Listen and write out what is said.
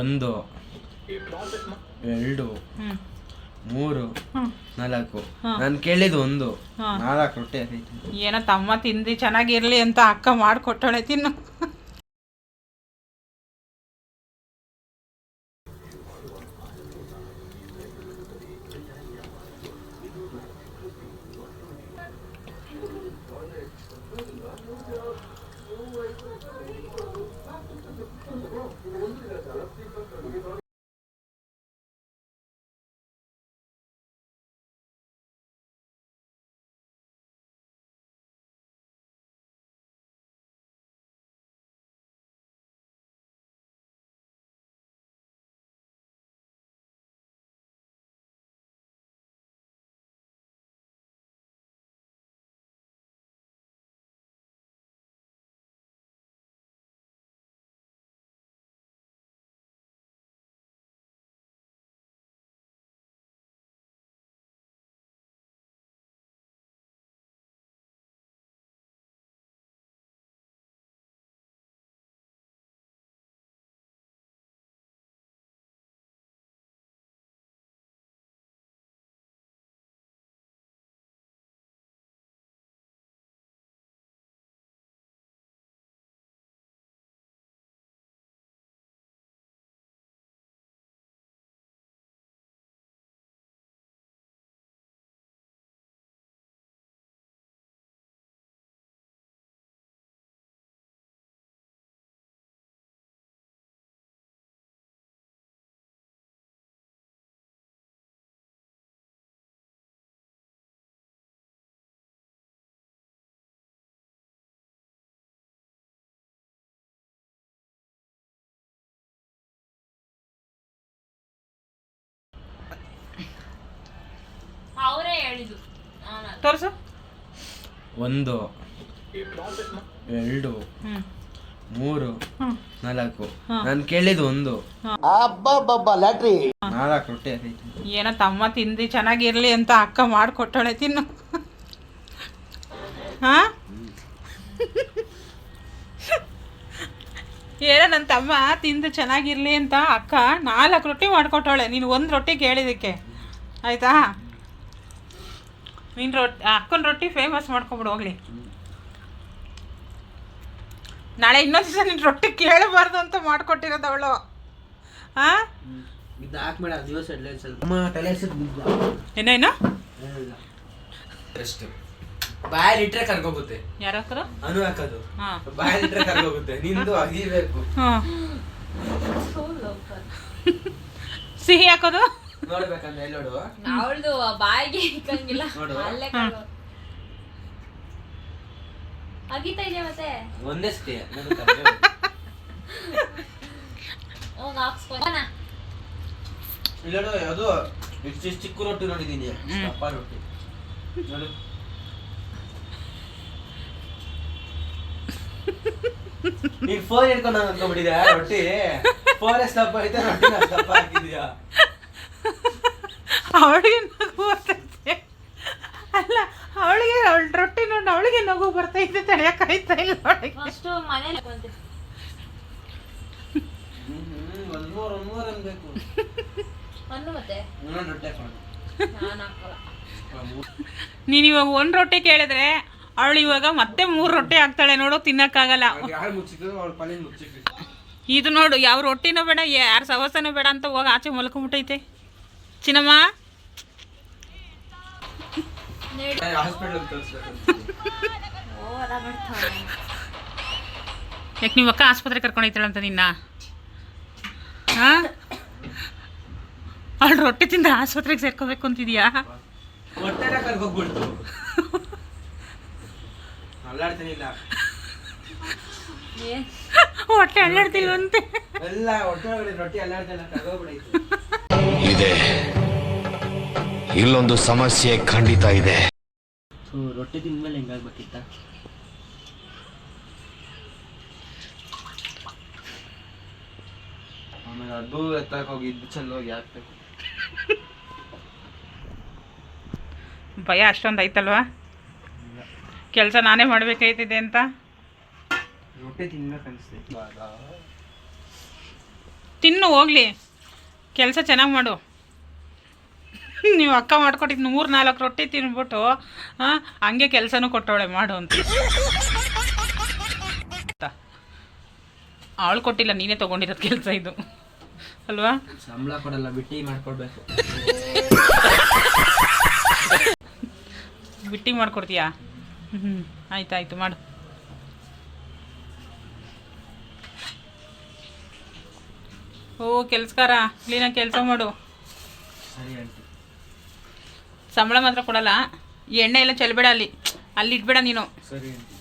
ಒಂದು, ಎರಡು, ಮೂರು, ನಾಲ್ಕು. ನಾನು ಕೇಳಿದ್ದು ಒಂದು. 4 ರೊಟ್ಟಿ ಆಗೈತೆ. ಏನೋ ತಮ್ಮ ತಿಂದು ಚೆನ್ನಾಗಿರ್ಲಿ ಅಂತ ಅಕ್ಕ ಮಾಡಿಕೊಟ್ಟಳೆ, ತಿನ್ನು. ಅವರೇ ಹೇಳಿದ್ದು ತೋರಿಸು. ಒಂದು, ಎರಡು, ಮೂರು, ನಾಲ್ಕು. ನಾನು ಕೇಳಿದ್ದು ಒಂದು. 4 ರೊಟ್ಟಿ ಆಗೈತೆ. ಏನೋ ತಮ್ಮ ತಿಂದು ಚೆನ್ನಾಗಿರ್ಲಿ ಅಂತ ಅಕ್ಕ ಮಾಡಿಕೊಟ್ಟಳೆ, ತಿನ್ನು. ಏನೋ ನನ್ನ ತಮ್ಮ ತಿಂದು ಚೆನ್ನಾಗಿರ್ಲಿ ಅಂತ ಅಕ್ಕ 4 ರೊಟ್ಟಿ ಮಾಡಿಕೊಟ್ಟವಳೆ. ನೀನು 1 ರೊಟ್ಟಿ ಕೇಳಿದ್ದಕ್ಕೆ ಆಯಿತಾ? ನೀನು ಅಕ್ಕನ ರೊಟ್ಟಿ ಫೇಮಸ್ ಮಾಡ್ಕೊಬಿಡು ಹೋಗ್ಲಿ. ನಾಳೆ ಇನ್ನೊಂದು ದಿವಸ ನೀನು ರೊಟ್ಟಿ ಕೇಳಬಾರ್ದು ಅಂತ ಮಾಡಿಕೊಟ್ಟಿರೋದು ಅವಳು. ಏನೇನು ಬಾಯಲ್ಲಿ ಇಟ್ರೆ ಕರ್ಕೋಗುತ್ತೆ. ಯಾರು ಹಾಕೋದು? ಅನು ಹಾಕೋದು. ಬಾಯಲ್ಲಿ ಇಟ್ರೆ ಕರ್ಕೋಗುತ್ತೆ. ನಿಂದು ಅಗಿಬೇಕು. ಸಿಹಿ ಹಾಕೋದು ನೋಡ್ಬೇಕಂದ್ರೆ ಎಲ್ಲಿ ನೋಡು. ಅವಳದು ಬಾಯಿಗೆ ಇಕ್ಕಂಗಿಲ್ಲ, ಅಲ್ಲೇ ಅಗಿತಾ ಇದೆ ಮತ್ತೆ ಒಂದೇ ಸ್ಟೇ. ಹೋಗಿ ಹಾಕ್ಸ್ಕೊಂಡ ಇಲ್ಲ ಅದು ಇಷ್ಟು ಚಿಕ್ಕ ರೊಟ್ಟಿ ನೋಡಿದೀನಿ, ದಪ್ಪ ರೊಟ್ಟಿ ನೋಡು. ನೀನ್ ಫೋನ್ ಹಿಡ್ಕೊಂಡು ಅನ್ಕೊಂಡ್ಬಿಟ್ಟಿದ್ಯಾ? ರೊಟ್ಟಿ ಫೋನ್ ಎಷ್ಟು ದಪ್ಪ ಐತೆ, ರೊಟ್ಟಿ ದಪ್ಪ ಹಾಕಿದ್ಯಾ? ಅವಳಿಗೆ ನಗು ಬರ್ತೈತೆ. ಅಲ್ಲ, ಅವಳಿಗೆ ಅವಳ ರೊಟ್ಟಿ ನೋಡಿ ಅವಳಿಗೆ ನಗು ಬರ್ತೈತೆ, ತಡೆಯಕ್ಕಾಯ್ತಾ ಇಲ್ಲ ಅವಳಿಗೆ. ಅಷ್ಟು ಮನೇಲಿ ಒಂದ್ಮೂರು ಅನ್ಬೇಕು. ಅನ್ನು ಮತ್ತೆ ರೊಟ್ಟಿ ನಾನು ಹಾಕಲ್ಲ. ನೀನು ಇವಾಗ 1 ರೊಟ್ಟಿ ಕೇಳಿದ್ರೆ ಅವಳು ಇವಾಗ ಮತ್ತೆ 3 ರೊಟ್ಟಿ ಹಾಕ್ತಾಳೆ ನೋಡು, ತಿನ್ನಕ್ಕಾಗಲ್ಲ. ಇದು ನೋಡು, ಯಾವ ರೊಟ್ಟಿನೂ ಬೇಡ, ಯಾರ ಸವಸನೂ ಬೇಡ ಅಂತ ಹೋಗಿ ಆಚೆ ಮಲ್ಕೊಂಡ್ಬಿಟ್ಟೈತೆ ಚಿನ್ನಮ್ಮ. ಯಾಕೆ ನಿಮ್ಮ ಅಕ್ಕ ಆಸ್ಪತ್ರೆ ಕರ್ಕೊಂಡೈತಾಳಂತ ನಿನ್ನ? ಅವಳು ರೊಟ್ಟಿ ತಿಂದ ಆಸ್ಪತ್ರೆಗೆ ಸೇರ್ಕೋಬೇಕು ಅಂತಿದ್ಯಾ? ಹೊಟ್ಟೆ ಅಲ್ಲಾಡ್ತಿಲ್ವಂತೆ. ಇದೆ, ಇಲ್ಲೊಂದು ಸಮಸ್ಯೆ ಖಂಡಿತ ಇದೆ. ರೊಟ್ಟಿ ತಿಂದ್ಮೇಲೆ ಹೆಂಗಾಗ್ಬೇಕಿತ್ತ? ಆಮೇಲೆ ಅದು ಎತ್ತಕ್ಕೆ ಹೋಗಿ ಇದ್ದು ಚೆಲ್ಲ ಹೋಗಿ ಹಾಕ್ಬೇಕು. ಭಯ ಅಷ್ಟೊಂದು ಐತಲ್ವಾ? ಕೆಲಸ ನಾನೇ ಮಾಡ್ಬೇಕಾಯ್ತಿದೆ ಅಂತ ರೊಟ್ಟಿ ತಿನ್ಬೇಕು ಅನಿಸ್ತೈತಿ. ತಿನ್ನು ಹೋಗ್ಲಿ, ಕೆಲಸ ಚೆನ್ನಾಗಿ ಮಾಡು. ನೀವು ಅಕ್ಕ ಮಾಡ್ಕೊಟ್ಟಿದ್ದು 3-4 ರೊಟ್ಟಿ ತಿನ್ಬಿಟ್ಟು ಹಂಗೆ ಕೆಲಸನೂ ಕೊಟ್ಟವಳೆ ಮಾಡು ಅಂತ. ಅವಳು ಕೊಟ್ಟಿಲ್ಲ, ನೀನೇ ತೊಗೊಂಡಿರೋದು ಕೆಲಸ ಇದು ಅಲ್ವಾ? ಸಂಬಳ ಕೊಡಲ್ಲ, ಬಿಟ್ಟಿ ಮಾಡ್ಕೊಡ್ಬೇಕು. ಬಿಟ್ಟಿ ಮಾಡ್ಕೊಡ್ತೀಯಾ? ಆಯ್ತಾಯ್ತು ಮಾಡು. ಓ ಕೆಲ್ಸಕಾರ, ಕ್ಲೀನಾಗಿ ಕೆಲಸ ಮಾಡು. ಸರಿ ಆಂಟಿ. ಸಂಬಳ ಮಾತ್ರ ಕೊಡಲ್ಲ, ಈ ಎಣ್ಣೆ ಎಲ್ಲ ಚೆಲ್ಲಬೇಡ, ಅಲ್ಲಿ ಇಟ್ಬೇಡ ನೀನು. ಸರಿ ಆಂಟಿ.